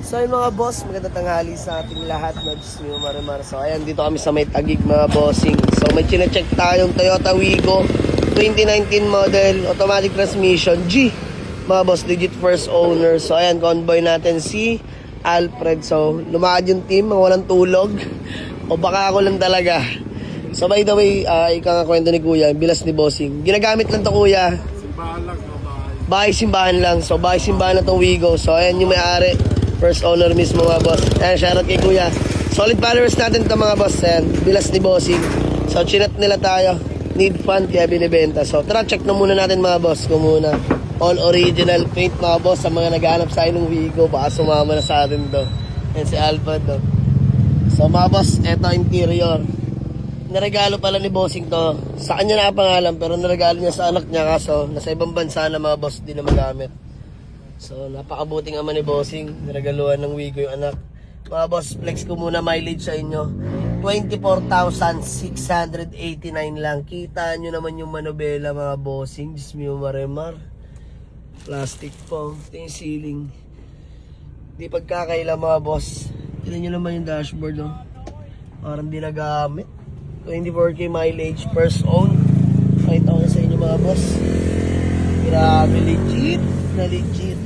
So yung mga boss, magandang tanghali sa ating lahat. Diyos mo, Marimar. So ayan, dito kami sa may Taguig mga bossing. So may chinecheck tayong Toyota Wigo 2019 model, automatic transmission, G. Mga boss, legit first owner. So ayan, convoy natin si Alfred. So lumakad yung team, mga walang tulog. O baka ako lang talaga. So by the way, ika nga kwento ni Kuya, bilas ni bossing. Ginagamit lang to Kuya. Simbahan lang, Bahay-simbahan lang. So bahay-simbahan na tong Wigo. So ayan yung may-ari. First owner mismo mga boss. Ayan, shoutout kay Kuya. Solid followers natin ito mga boss. Ayan, bilas ni bossing. So chinat nila tayo. Need fund kaya binibenta. So tara, check na muna natin mga boss. Kung muna. All original paint mga boss. Sa mga naghahanap sa akin ng Wigo. Baka sumama na sa atin to. Ayan si Alpha to. So mga boss, eto interior. Naregalo pala ni bossing to. Sa kanya na pangalan pero naregalo niya sa anak niya. Kaso nasa ibang bansa na mga boss, di na magamit. So, napakabuting ama ni bossing. Niregaluhan ng Wigo yung anak. Mga boss, flex ko muna mileage sa inyo. 24,689 lang. Kita nyo naman yung manobela mga bossing. Diyos mo Marimar. Plastic po. Ito yung ceiling. Di pagkakaila mga boss. Tignan nyo naman yung dashboard. Oh. Parang di nagamit. 24k mileage. First own. Pakita ko sa inyo mga boss. Grabe, legit na legit.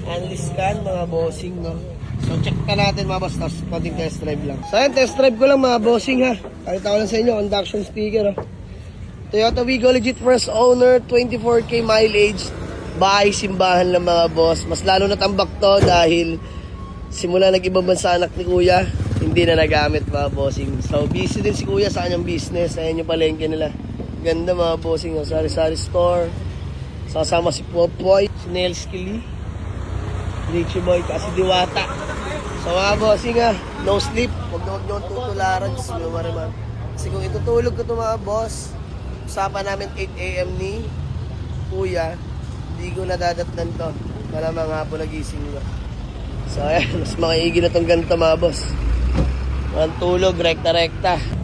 Analyst scan mga bossing, no? So check ka natin mga boss, tapos konting test drive lang. So ayan, test drive ko lang mga bossing ha. Pakita ko lang sa inyo, induction sticker. Toyota Wigo legit first owner, 24k mileage. Bahay simbahan lang mga boss. Mas lalo natambak to dahil simula nag-ibang bansa anak ni Kuya, hindi na nagamit mga bossing. So busy din si Kuya sa kanyang business. Ayan yung palengke nila. Ganda mga bossing, sari-sari store. Sasama si Popoy, si Nelskili, Richie Boy, kasi Diwata. So mga bossing no sleep. Huwag na huwag nyo tutularan. Kasi kung itutulog ko ito mga boss, usapan namin 8 AM ni Kuya, hindi ko nadadatnan to. Malamang hapon nagising ko. So ayan, mas makaigi na itong ganito mga boss. Walang tulog, rekta-rekta.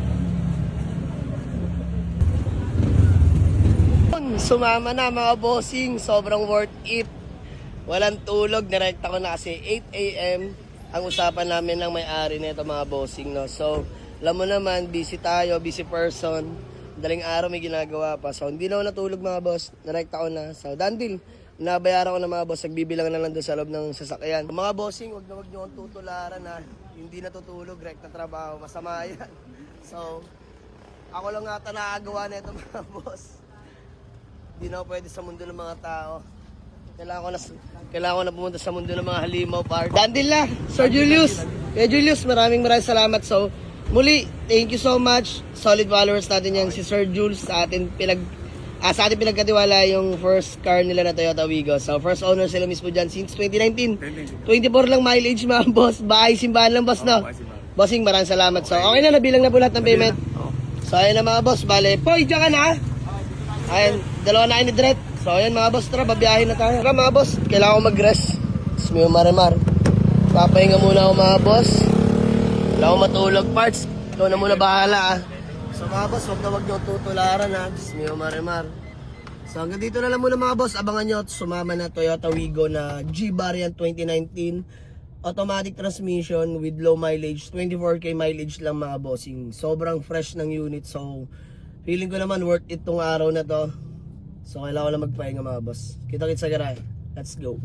Sumama na mga bossing, sobrang worth it. Walang tulog, direkta ko na kasi 8 AM ang usapan namin ng may-ari nito mga bossing, no. So, alam mo naman, busy tayo, busy person. Daling araw may ginagawa pa. So, hindi na ako natulog mga boss, direkta ko na. So, done deal. Nabayaran ko na mga boss, nagbibilang na lang doon sa loob ng sasakyan. Mga bossing, wag na wag nyo akong tutularan na hindi natutulog, direkta trabaho, masama yan. So, ako lang ata nakagawa na ito mga boss. Hindi na ako pwede sa mundo ng mga tao. Kailangan ko na pumunta sa mundo ng mga halimaw part. Dandil na, Sir Julius. Kaya Julius, maraming salamat. So, muli, thank you so much. Solid followers natin yan si Sir Jules sa atin pinagkatiwala yung first car nila na Toyota Wigo. So, first owner sila mismo dyan since 2019. 24 lang mileage mga boss. Bahay simbahan lang boss, no? Bossing, maraming salamat. So, okay na, nabilang na po lahat ng payment. So, ayun na mga boss. Bale, Poy, dyan ka na. Ayun, dalawa na kayo ni Dret. So ayan mga boss, tara, babiyahin na tayo. Tara mga boss, kailangan ko mag-rest. Diyos mo Marimar. Papahinga muna ako mga boss. Wala akong matulog parts. Ikaw na muna bahala So mga boss, huwag na huwag nyo tutularan Diyos mo Marimar. So hanggang dito na lang muna mga boss. Abangan nyo, sumama na Toyota Wigo na G variant 2019. Automatic transmission with low mileage. 24k mileage lang mga bossing. Sobrang fresh ng unit. So feeling ko naman worth it tong araw na to. So kailangan ko lang magpahinga mga boss. Kita-kits sa garahe. Let's go.